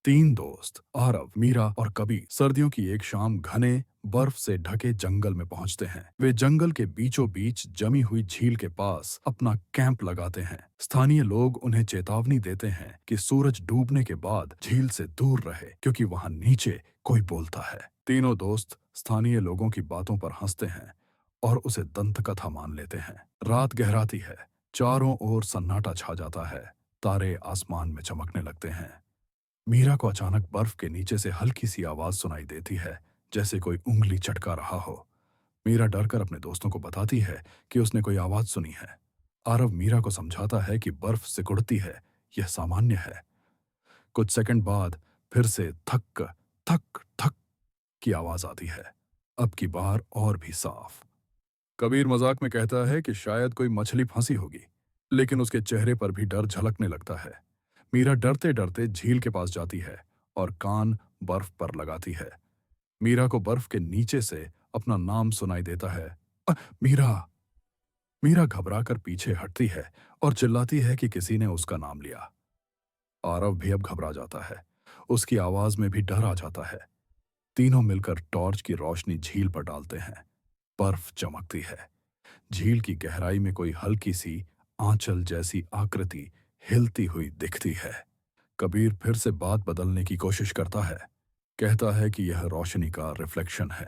तीन दोस्त आरव, मीरा और कबीर सर्दियों की एक शाम घने बर्फ से ढके जंगल में पहुंचते हैं। वे जंगल के बीचों बीच जमी हुई झील के पास अपना कैंप लगाते हैं। स्थानीय लोग उन्हें चेतावनी देते हैं कि सूरज डूबने के बाद झील से दूर रहे, क्योंकि वहां नीचे कोई बोलता है। तीनों दोस्त स्थानीय लोगों की बातों पर हंसते हैं और उसे दंतकथा मान लेते हैं। रात गहराती है, चारों ओर सन्नाटा छा जाता है, तारे आसमान में चमकने लगते हैं। मीरा को अचानक बर्फ के नीचे से हल्की सी आवाज सुनाई देती है, जैसे कोई उंगली चटका रहा हो। मीरा डरकर अपने दोस्तों को बताती है कि उसने कोई आवाज सुनी है। आरव मीरा को समझाता है कि बर्फ सिकुड़ती है, यह सामान्य है। कुछ सेकंड बाद फिर से थक थक थक की आवाज आती है, अब की बार और भी साफ। कबीर मजाक में कहता है कि शायद कोई मछली फंसी होगी, लेकिन उसके चेहरे पर भी डर झलकने लगता है। मीरा डरते डरते झील के पास जाती है और कान बर्फ पर लगाती है। मीरा को बर्फ के नीचे से अपना नाम सुनाई देता है। मीरा! मीरा घबराकर पीछे हटती है और चिल्लाती है कि किसी ने उसका नाम लिया। आरव भी अब घबरा जाता है, उसकी आवाज में भी डर आ जाता है। तीनों मिलकर टॉर्च की रोशनी झील पर डालते हैं। बर्फ चमकती है। झील की गहराई में कोई हल्की सी आंचल जैसी आकृति हिलती हुई दिखती है। कबीर फिर से बात बदलने की कोशिश करता है। कहता है कि यह रोशनी का रिफ्लेक्शन है।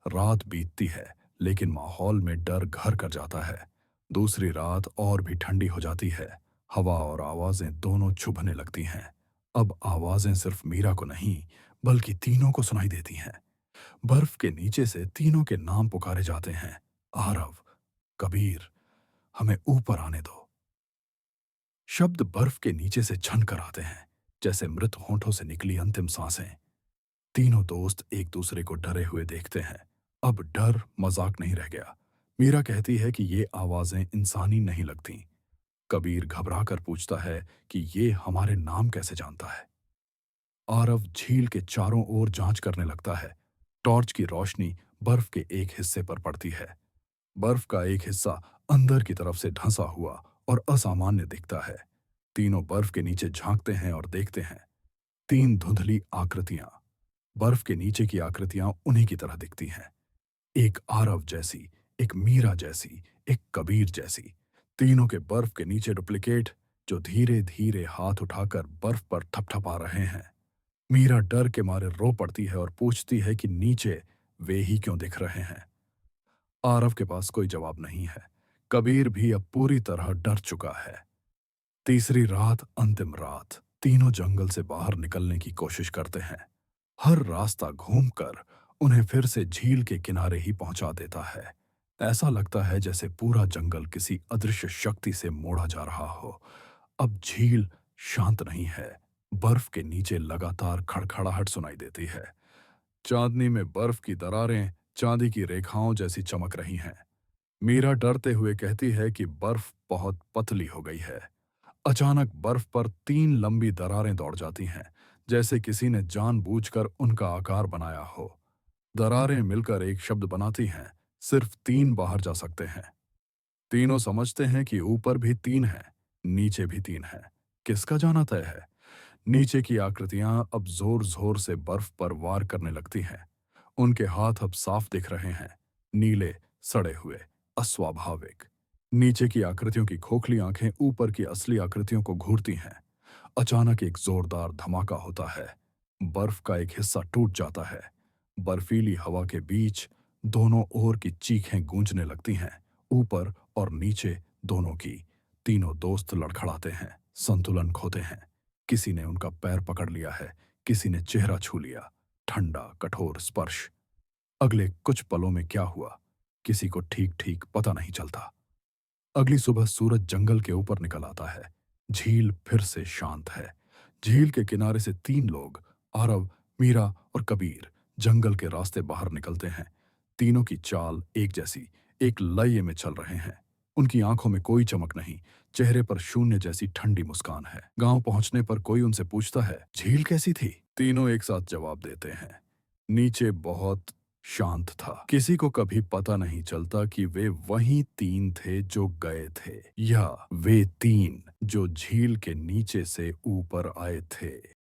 रात बीतती है, लेकिन माहौल में डर घर कर जाता है। दूसरी रात और भी ठंडी हो जाती है। हवा और आवाजें दोनों चुभने लगती हैं। अब आवाजें सिर्फ मीरा को नहीं, बल्कि तीनों को सुनाई देती हैं। बर्फ के नीचे से तीनों के नाम पुकारे जाते हैं। आरव, कबीर, हमें ऊपर आने दो। शब्द बर्फ के नीचे से छन कर आते हैं, जैसे मृत होंठों से निकली अंतिम सांसें। तीनों दोस्त एक दूसरे को डरे हुए देखते हैं। अब डर मजाक नहीं रह गया। मीरा कहती है कि ये आवाजें इंसानी नहीं लगती। कबीर घबरा कर पूछता है कि ये हमारे नाम कैसे जानता है। आरव झील के चारों ओर जांच करने लगता है। टॉर्च की रोशनी बर्फ के एक हिस्से पर पड़ती है। बर्फ का एक हिस्सा अंदर की तरफ से ढंसा हुआ और असामान्य दिखता है। तीनों बर्फ के नीचे झांकते हैं और देखते हैं। तीन धुंधली आकृतियां। बर्फ के नीचे की आकृतियां उन्हीं की तरह दिखती हैं। एक आरव जैसी, एक मीरा जैसी, एक कबीर जैसी। तीनों के बर्फ के नीचे डुप्लीकेट, जो धीरे धीरे हाथ उठाकर बर्फ पर थपथपा रहे हैं। मीरा डर के मारे रो पड़ती है और पूछती है कि नीचे वे ही क्यों दिख रहे हैं। आरव के पास कोई जवाब नहीं है। कबीर भी अब पूरी तरह डर चुका है। तीसरी रात, अंतिम रात। तीनों जंगल से बाहर निकलने की कोशिश करते हैं। हर रास्ता घूमकर उन्हें फिर से झील के किनारे ही पहुंचा देता है। ऐसा लगता है जैसे पूरा जंगल किसी अदृश्य शक्ति से मोड़ा जा रहा हो। अब झील शांत नहीं है। बर्फ के नीचे लगातार खड़खड़ाहट सुनाई देती है। चांदनी में बर्फ की दरारें चांदी की रेखाओं जैसी चमक रही हैं। मीरा डरते हुए कहती है कि बर्फ बहुत पतली हो गई है। अचानक बर्फ पर तीन लंबी दरारें दौड़ जाती हैं, जैसे किसी ने जानबूझकर उनका आकार बनाया हो। दरारें मिलकर एक शब्द बनाती हैं, सिर्फ तीन बाहर जा सकते हैं। तीनों समझते हैं कि ऊपर भी तीन हैं, नीचे भी तीन हैं। किसका जाना तय है। नीचे की आकृतियां अब जोर जोर से बर्फ पर वार करने लगती हैं। उनके हाथ अब साफ दिख रहे हैं, नीले, सड़े हुए, अस्वाभाविक। नीचे की आकृतियों की खोखली आंखें ऊपर की असली आकृतियों को घूरती हैं। अचानक एक जोरदार धमाका होता है। बर्फ का एक हिस्सा टूट जाता है। बर्फीली हवा के बीच दोनों ओर की चीखें गूंजने लगती हैं, ऊपर और नीचे दोनों की। तीनों दोस्त लड़खड़ाते हैं, संतुलन खोते हैं। किसी ने उनका पैर पकड़ लिया है, किसी ने चेहरा छू लिया। ठंडा, कठोर स्पर्श। अगले कुछ पलों में क्या हुआ, किसी को ठीक ठीक पता नहीं चलता। अगली सुबह सूरज जंगल के ऊपर निकल आता है। झील फिर से शांत है। झील के किनारे से तीन लोग, आरव, मीरा और कबीर, जंगल के रास्ते बाहर निकलते हैं। तीनों की चाल एक जैसी, एक लय में चल रहे हैं। उनकी आंखों में कोई चमक नहीं, चेहरे पर शून्य जैसी ठंडी मुस्कान है। गांव पहुंचने पर कोई उनसे पूछता है, झील कैसी थी? तीनों एक साथ जवाब देते हैं, नीचे बहुत शांत था। किसी को कभी पता नहीं चलता कि वे वही तीन थे जो गए थे, या वे तीन जो झील के नीचे से ऊपर आए थे।